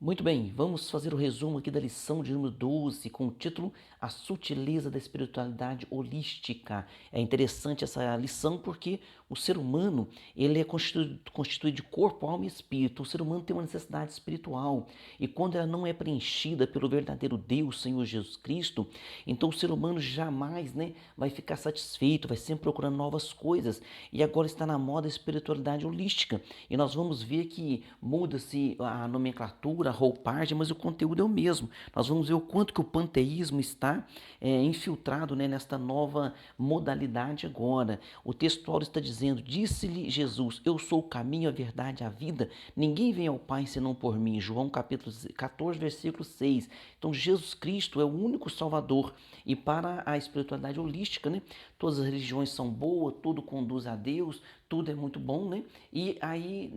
Muito bem, vamos fazer o resumo aqui da lição de número 12 com o título A Sutileza da Espiritualidade Holística. É interessante essa lição porque o ser humano ele é constituído de corpo, alma e espírito. O ser humano tem uma necessidade espiritual e quando ela não é preenchida pelo verdadeiro Deus, Senhor Jesus Cristo, então o ser humano jamais, vai ficar satisfeito, vai sempre procurando novas coisas. E agora está na moda a espiritualidade holística e nós vamos ver que muda-se a nomenclatura, roupagem, mas o conteúdo é o mesmo. Nós vamos ver o quanto que o panteísmo está infiltrado, nesta nova modalidade agora. O textual está dizendo, disse-lhe Jesus, eu sou o caminho, a verdade, a vida, ninguém vem ao Pai senão por mim. João capítulo 14, versículo 6. Então Jesus Cristo é o único Salvador. E para a espiritualidade holística, todas as religiões são boas, tudo conduz a Deus, tudo é muito bom, E aí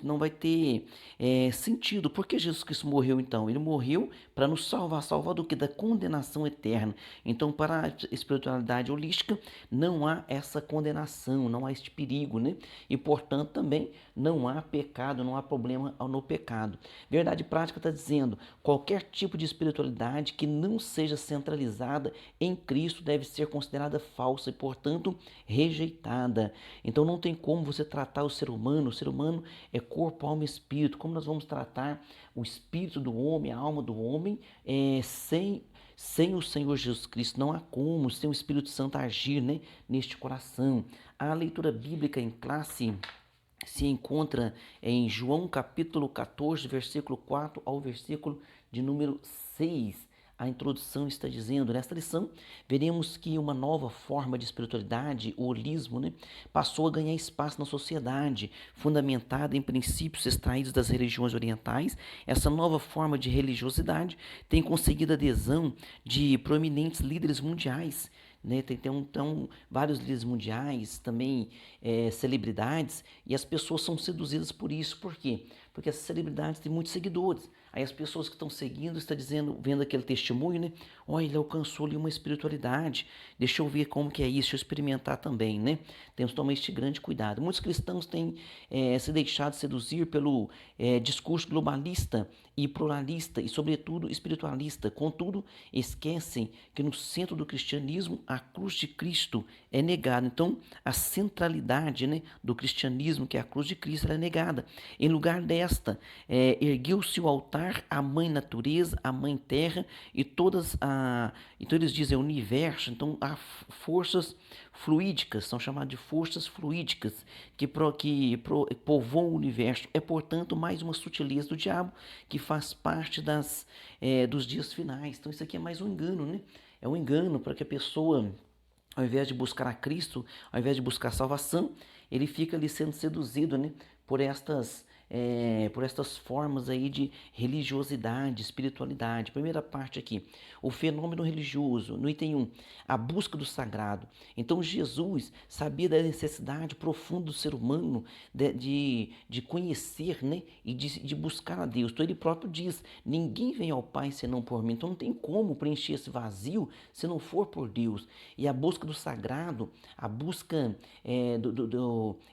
não vai ter sentido. Por que Jesus Cristo morreu então? Ele morreu para nos salvar do que? Da condenação eterna. Então, para a espiritualidade holística, não há essa condenação, não há este perigo, E portanto também não há pecado, não há problema no pecado. Verdade prática está dizendo, qualquer tipo de espiritualidade que não seja centralizada em Cristo deve ser considerada falsa e, portanto, rejeitada. Então não tem como você tratar o ser humano é corpo, alma e espírito. Como nós vamos tratar o espírito do homem, a alma do homem, sem o Senhor Jesus Cristo? Não há como, sem o Espírito Santo agir, neste coração. A leitura bíblica em classe se encontra em João capítulo 14, versículo 4 ao versículo de número 6. A introdução está dizendo, nesta lição, veremos que uma nova forma de espiritualidade, o holismo, passou a ganhar espaço na sociedade, fundamentada em princípios extraídos das religiões orientais. Essa nova forma de religiosidade tem conseguido adesão de proeminentes líderes mundiais, tem vários líderes mundiais, também celebridades, e as pessoas são seduzidas por isso. Por quê? Porque essas celebridades têm muitos seguidores. Aí as pessoas que estão seguindo estão dizendo, vendo aquele testemunho, Olha, ele alcançou ali uma espiritualidade. Deixa eu ver como que é isso, deixa eu experimentar também, Temos que tomar este grande cuidado. Muitos cristãos têm se deixado seduzir pelo discurso globalista e pluralista e, sobretudo, espiritualista. Contudo, esquecem que no centro do cristianismo a cruz de Cristo é negada. Então, a centralidade, do cristianismo, que é a cruz de Cristo, ela é negada. Em lugar desta, ergueu-se o altar à mãe natureza, à mãe terra e todas a... Então eles dizem universo, então há forças fluídicas, são chamadas de forças fluídicas que povoam o universo. É, portanto, mais uma sutileza do diabo que faz parte dos dias finais. Então isso aqui é mais um engano, É um engano para que a pessoa, ao invés de buscar a Cristo, ao invés de buscar a salvação, ele fica ali sendo seduzido, por estas formas aí de religiosidade, espiritualidade. Primeira parte aqui, o fenômeno religioso. No item 1, a busca do sagrado. Então Jesus sabia da necessidade profunda do ser humano de conhecer, e de buscar a Deus. Então ele próprio diz, ninguém vem ao Pai senão por mim. Então não tem como preencher esse vazio se não for por Deus. E a busca do sagrado, a busca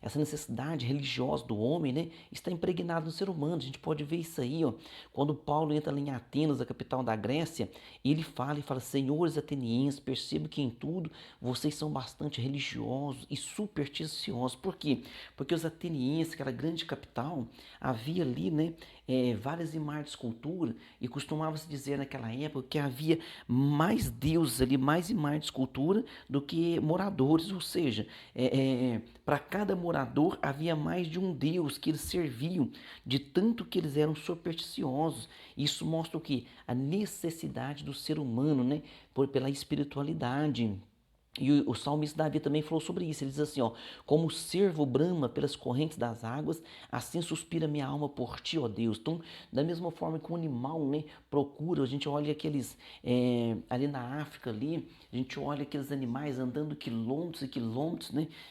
essa necessidade religiosa do homem, está impregnado no ser humano. A gente pode ver isso aí, ó, quando Paulo entra ali em Atenas, a capital da Grécia, ele fala, senhores atenienses, percebo que em tudo vocês são bastante religiosos e supersticiosos. Por quê? Porque os atenienses, aquela grande capital, havia ali, várias imagens de escultura e costumava-se dizer naquela época que havia mais deuses ali, mais imagens de escultura do que moradores, ou seja, para cada morador havia mais de um deus que eles serviam, de tanto que eles eram supersticiosos. Isso mostra o que? A necessidade do ser humano, pela espiritualidade. E o salmista Davi também falou sobre isso. Ele diz assim, ó, como o cervo brama pelas correntes das águas, assim suspira minha alma por ti, ó Deus. Então, da mesma forma que um animal, procura, a gente olha aqueles, ali na África, ali, a gente olha aqueles animais andando quilômetros e quilômetros,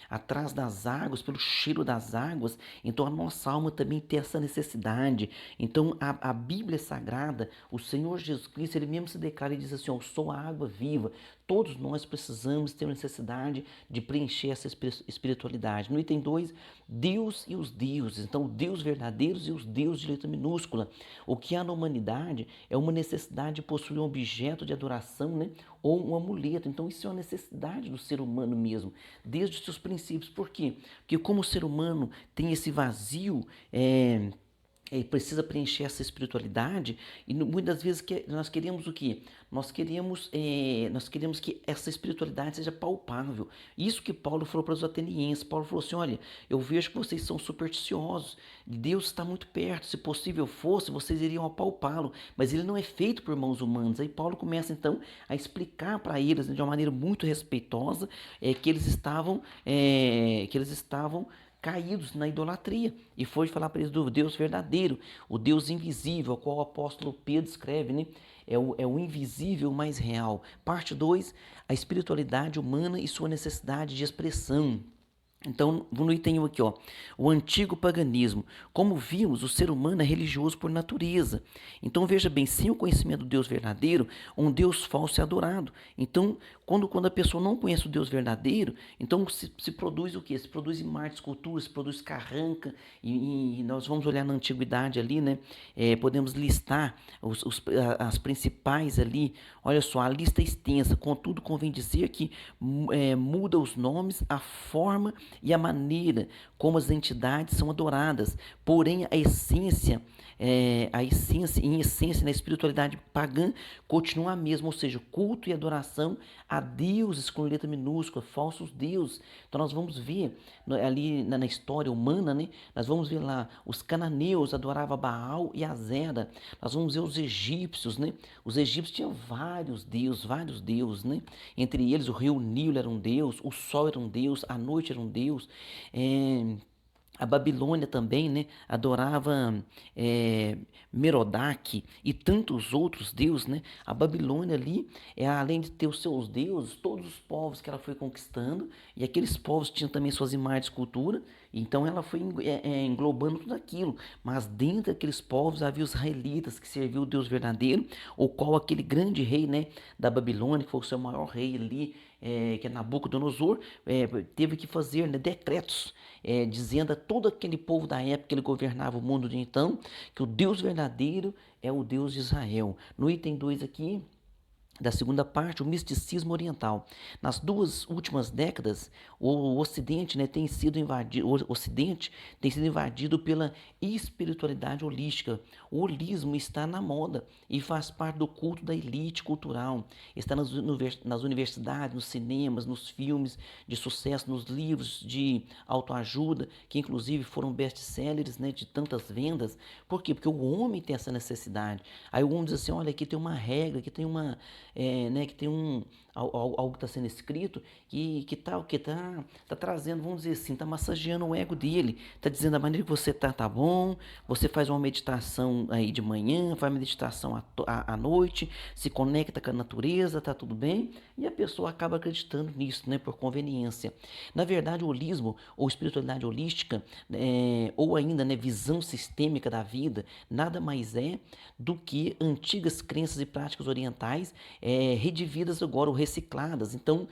atrás das águas, pelo cheiro das águas. Então, a nossa alma também tem essa necessidade. Então, a Bíblia Sagrada, o Senhor Jesus Cristo, ele mesmo se declara e diz assim, ó, eu sou a água viva. Todos nós precisamos ter necessidade de preencher essa espiritualidade. No item 2, Deus e os deuses. Então, Deus verdadeiros e os deuses de letra minúscula. O que há na humanidade é uma necessidade de possuir um objeto de adoração, né? Ou um amuleto. Então, isso é uma necessidade do ser humano mesmo, desde os seus princípios. Por quê? Porque como o ser humano tem esse vazio, precisa preencher essa espiritualidade e muitas vezes nós queremos o quê? Nós queremos que essa espiritualidade seja palpável. Isso que Paulo falou para os atenienses. Paulo falou assim, olha, eu vejo que vocês são supersticiosos, Deus está muito perto, se possível fosse, vocês iriam apalpá-lo, mas ele não é feito por mãos humanas. Aí Paulo começa então a explicar para eles, né, de uma maneira muito respeitosa, que eles estavam caídos na idolatria, e foi falar para eles do Deus verdadeiro, o Deus invisível, ao qual o apóstolo Pedro escreve, né? É o invisível mais real. Parte 2, a espiritualidade humana e sua necessidade de expressão. Então, no item 1 aqui, ó, o antigo paganismo. Como vimos, o ser humano é religioso por natureza. Então, veja bem, sem o conhecimento do Deus verdadeiro, um Deus falso é adorado. Então, quando a pessoa não conhece o Deus verdadeiro, então se produz o quê? Se produz imagens, esculturas, se produz carranca, e nós vamos olhar na antiguidade ali, né? Podemos listar as principais ali. Olha só, a lista é extensa, contudo, convém dizer que muda os nomes, a forma e a maneira como as entidades são adoradas, porém em essência, na espiritualidade pagã continua a mesma, ou seja, culto e adoração a deuses com letra minúscula, falsos deuses. Então nós vamos ver ali na história humana, né? Nós vamos ver lá os cananeus adoravam Baal e Azera. Nós vamos ver os egípcios, né? Os egípcios tinham vários deuses, né? Entre eles o rio Nilo era um deus, o sol era um deus, a noite era um deus. A Babilônia também, né, adorava Merodach e tantos outros deuses, né? A Babilônia ali, além de ter os seus deuses, todos os povos que ela foi conquistando, e aqueles povos tinham também suas imagens de cultura, então ela foi englobando tudo aquilo. Mas dentro daqueles povos havia os israelitas que serviam o Deus verdadeiro, o qual aquele grande rei, né, da Babilônia, que foi o seu maior rei ali, que é Nabucodonosor, teve que fazer, né, decretos, dizendo a todo aquele povo da época que ele governava o mundo de então, que o Deus verdadeiro é o Deus de Israel. No item 2 aqui, da segunda parte, o misticismo oriental. Nas duas últimas décadas, o Ocidente, né, tem sido invadido pela espiritualidade holística. O holismo está na moda e faz parte do culto da elite cultural. Está nas universidades, nos cinemas, nos filmes de sucesso, nos livros de autoajuda, que inclusive foram best-sellers, né, de tantas vendas. Por quê? Porque o homem tem essa necessidade. Aí o homem diz assim, olha, aqui tem uma regra, aqui tem que tem algo que está sendo escrito que tá trazendo, vamos dizer assim, está massageando o ego dele, está dizendo a maneira que você tá bom, você faz uma meditação aí de manhã, faz uma meditação à noite, se conecta com a natureza, tá tudo bem, e a pessoa acaba acreditando nisso, né, por conveniência. Na verdade, o holismo ou espiritualidade holística, ou ainda, né, visão sistêmica da vida, nada mais é do que antigas crenças e práticas orientais redividas agora ou recicladas. Então,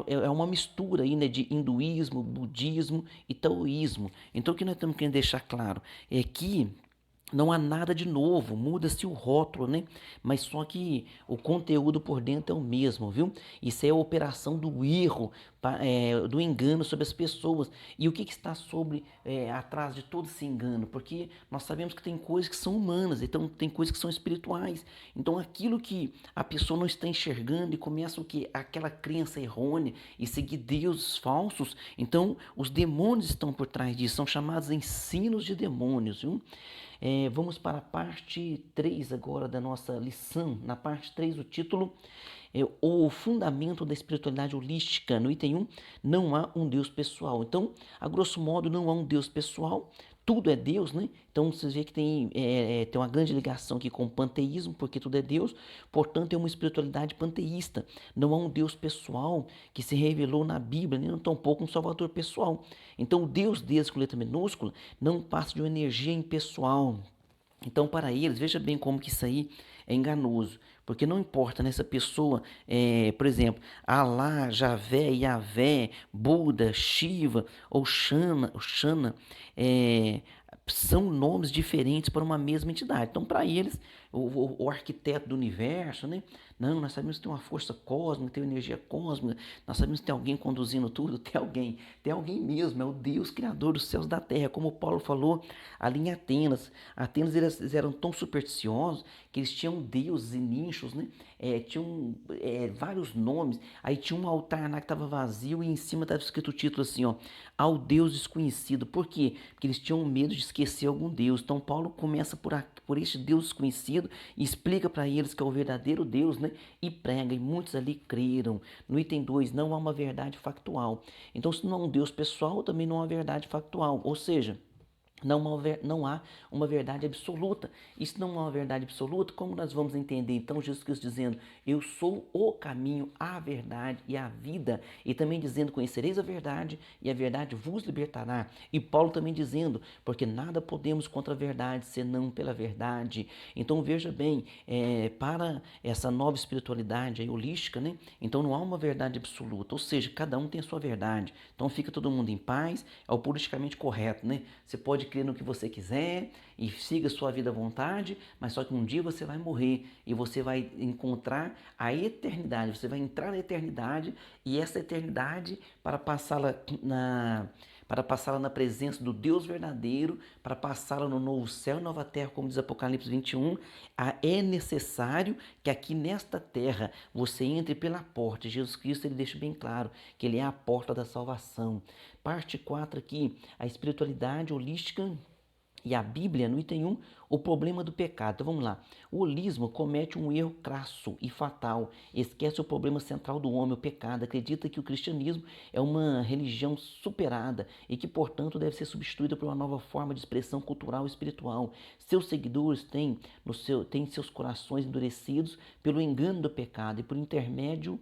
é uma mistura aí, né, de hinduísmo, budismo e taoísmo. Então, o que nós temos que deixar claro é que não há nada de novo, muda-se o rótulo, né? Mas só que o conteúdo por dentro é o mesmo, viu? Isso é a operação do erro, do engano sobre as pessoas. E o que está atrás de todo esse engano? Porque nós sabemos que tem coisas que são humanas, então tem coisas que são espirituais. Então aquilo que a pessoa não está enxergando e começa o que? Aquela crença errônea e seguir deuses falsos. Então os demônios estão por trás disso, são chamados ensinos de demônios, viu? Vamos para a parte 3 agora da nossa lição. Na parte 3, o título é o fundamento da espiritualidade holística. No item 1, não há um Deus pessoal. Então, a grosso modo, não há um Deus pessoal. Tudo é Deus, né? Então, vocês veem que tem uma grande ligação aqui com o panteísmo, porque tudo é Deus. Portanto, é uma espiritualidade panteísta. Não há um Deus pessoal que se revelou na Bíblia, nem tampouco um Salvador pessoal. Então, o Deus deles com letra minúscula não passa de uma energia impessoal. Então, para eles, veja bem como que isso aí é enganoso, porque não importa nessa pessoa, por exemplo, Alá, Javé, Yavé, Buda, Shiva ou Shana, é, são nomes diferentes para uma mesma entidade. Então, para eles, o arquiteto do universo, né? Não, nós sabemos que tem uma força cósmica, tem uma energia cósmica, nós sabemos que tem alguém conduzindo tudo, tem alguém mesmo, é o Deus criador dos céus e da terra, como Paulo falou ali em Atenas. Atenas eles eram tão supersticiosos que eles tinham deuses e nichos, né? Tinham vários nomes. Aí tinha um altar lá que estava vazio e em cima estava escrito o título assim, ó, ao Deus desconhecido. Por quê? Porque eles tinham medo de esquecer algum Deus. Então Paulo começa por este Deus desconhecido e explica para eles que é o verdadeiro Deus, né? E prega, e muitos ali creram. No item 2 não há uma verdade factual. Então, se não há um Deus pessoal, também não há verdade factual. Ou seja, não há uma verdade absoluta. Isso não é uma verdade absoluta, como nós vamos entender então Jesus Cristo dizendo, eu sou o caminho, a verdade e a vida, e também dizendo, conhecereis a verdade e a verdade vos libertará. E Paulo também dizendo, porque nada podemos contra a verdade, senão pela verdade. Então veja bem, para essa nova espiritualidade aí, holística, né? Então não há uma verdade absoluta, ou seja, cada um tem a sua verdade. Então fica todo mundo em paz, é o politicamente correto, né? Você pode crer no que você quiser e siga sua vida à vontade, mas só que um dia você vai morrer e você vai encontrar a eternidade, você vai entrar na eternidade e essa eternidade para passá-la na presença do Deus verdadeiro, para passá-la no novo céu e nova terra, como diz Apocalipse 21, é necessário que aqui nesta terra você entre pela porta. Jesus Cristo ele deixa bem claro que ele é a porta da salvação. Parte 4 aqui, a espiritualidade holística e a Bíblia, no item 1, o problema do pecado. Então vamos lá. O holismo comete um erro crasso e fatal. Esquece o problema central do homem, o pecado. Acredita que o cristianismo é uma religião superada e que, portanto, deve ser substituída por uma nova forma de expressão cultural e espiritual. Seus seguidores têm seus corações endurecidos pelo engano do pecado e por intermédio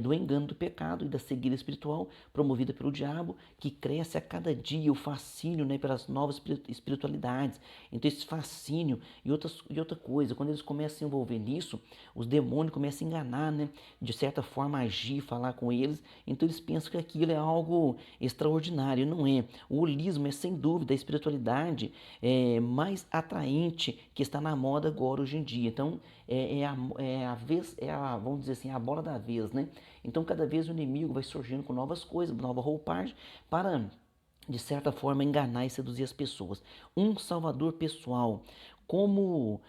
do engano do pecado e da cegueira espiritual promovida pelo diabo, que cresce a cada dia o fascínio, né, pelas novas espiritualidades. Então esse fascínio e outra coisa, quando eles começam a se envolver nisso, os demônios começam a enganar, né, de certa forma agir, falar com eles, então eles pensam que aquilo é algo extraordinário, não é. O holismo é sem dúvida a espiritualidade mais atraente que está na moda agora hoje em dia. Então vamos dizer assim, a bola da vez, né? Então cada vez o inimigo vai surgindo com novas coisas, nova roupagem para de certa forma enganar e seduzir as pessoas. Um salvador pessoal, como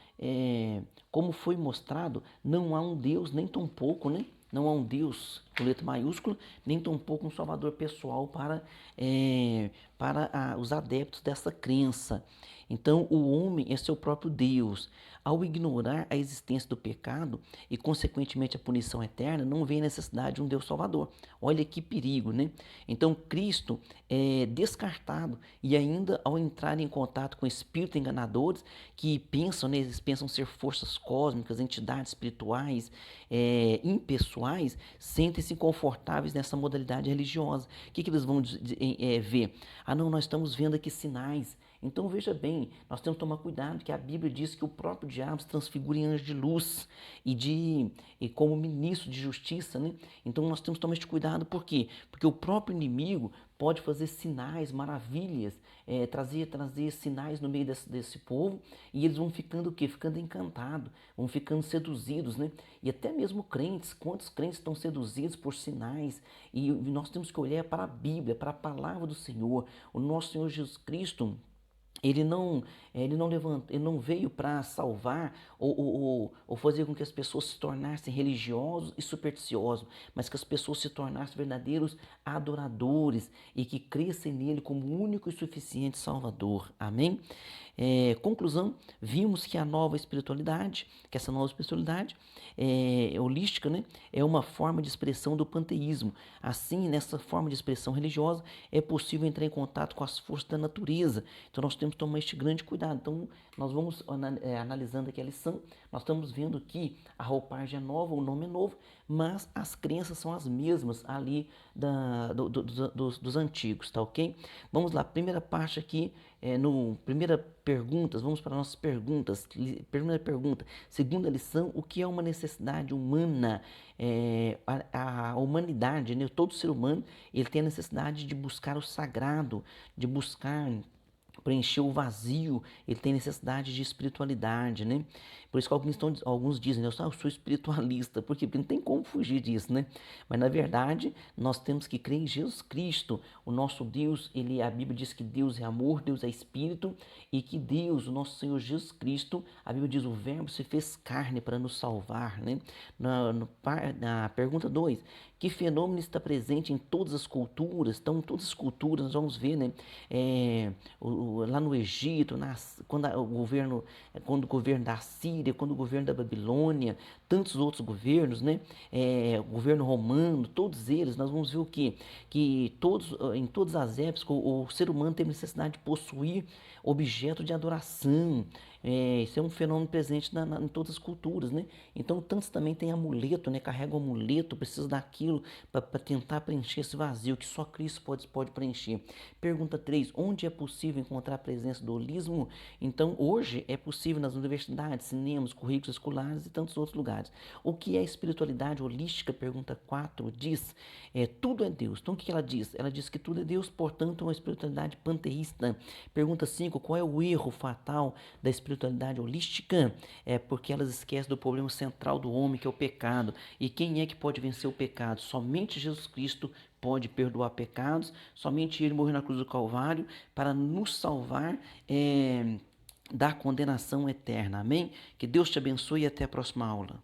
como foi mostrado, não há um Deus nem tão pouco, né? Não há um Deus com letra maiúscula, nem tão pouco um salvador pessoal para os adeptos dessa crença. Então, o homem é seu próprio Deus. Ao ignorar a existência do pecado e, consequentemente, a punição eterna, não vê necessidade de um Deus Salvador. Olha que perigo, né? Então, Cristo é descartado e ainda ao entrar em contato com espíritos enganadores que pensam, né, eles pensam ser forças cósmicas, entidades espirituais, impessoais, sentem-se confortáveis nessa modalidade religiosa. O que eles vão ver? Ah, não, nós estamos vendo aqui sinais. Então veja bem, nós temos que tomar cuidado que a Bíblia diz que o próprio diabo se transfigura em anjo de luz e como ministro de justiça, né? Então nós temos que tomar este cuidado, por quê? Porque o próprio inimigo pode fazer sinais, maravilhas, trazer sinais no meio desse povo e eles vão ficando o quê? Ficando encantados, vão ficando seduzidos, né? E até mesmo crentes, quantos crentes estão seduzidos por sinais? E nós temos que olhar para a Bíblia, para a palavra do Senhor. O nosso Senhor Jesus Cristo, ele não veio para salvar ou fazer com que as pessoas se tornassem religiosos e supersticiosos, mas que as pessoas se tornassem verdadeiros adoradores e que crescem nele como único e suficiente Salvador. Amém? Conclusão, vimos que que essa nova espiritualidade holística, né, é uma forma de expressão do panteísmo. Assim, nessa forma de expressão religiosa, é possível entrar em contato com as forças da natureza. Então, nós temos que tomar este grande cuidado. Então, nós vamos analisando aqui a lição, nós estamos vendo que a roupagem é nova, o nome é novo, mas as crenças são as mesmas ali dos antigos, tá ok? Vamos lá, primeira parte aqui no primeira perguntas, vamos para nossas perguntas. Primeira pergunta, segunda lição, o que é uma necessidade humana? A humanidade, né, todo ser humano, ele tem a necessidade de buscar o sagrado, de buscar preencher o vazio, ele tem necessidade de espiritualidade, né? Por isso que alguns dizem, né, eu sou espiritualista, por quê? Porque não tem como fugir disso, né? Mas na verdade, nós temos que crer em Jesus Cristo, o nosso Deus, a Bíblia diz que Deus é amor, Deus é espírito, e que Deus, o nosso Senhor Jesus Cristo, a Bíblia diz, o verbo se fez carne para nos salvar, né? Na pergunta 2, que fenômeno está presente em todas as culturas? Então, todas as culturas, nós vamos ver, né? Lá no Egito, quando o governo da Síria, quando o governo da Babilônia, tantos outros governos, né? O governo romano, todos eles, nós vamos ver o quê? Que em todas as épocas, o ser humano teve necessidade de possuir objeto de adoração. Isso é um fenômeno presente em todas as culturas, né? Então, tantos também têm amuleto, né? Carrega o amuleto, precisa daquilo para tentar preencher esse vazio que só Cristo pode preencher. Pergunta 3, onde é possível encontrar a presença do holismo? Então, hoje é possível nas universidades, cinemas, currículos escolares e tantos outros lugares. O que é espiritualidade holística? Pergunta 4 diz, tudo é Deus. Então, o que ela diz? Ela diz que tudo é Deus, portanto, é uma espiritualidade panteísta. Pergunta 5, qual é o erro fatal da espiritualidade holística? É porque elas esquecem do problema central do homem, que é o pecado. E quem é que pode vencer o pecado? Somente Jesus Cristo pode perdoar pecados, somente Ele morreu na cruz do Calvário para nos salvar da condenação eterna. Amém? Que Deus te abençoe e até a próxima aula.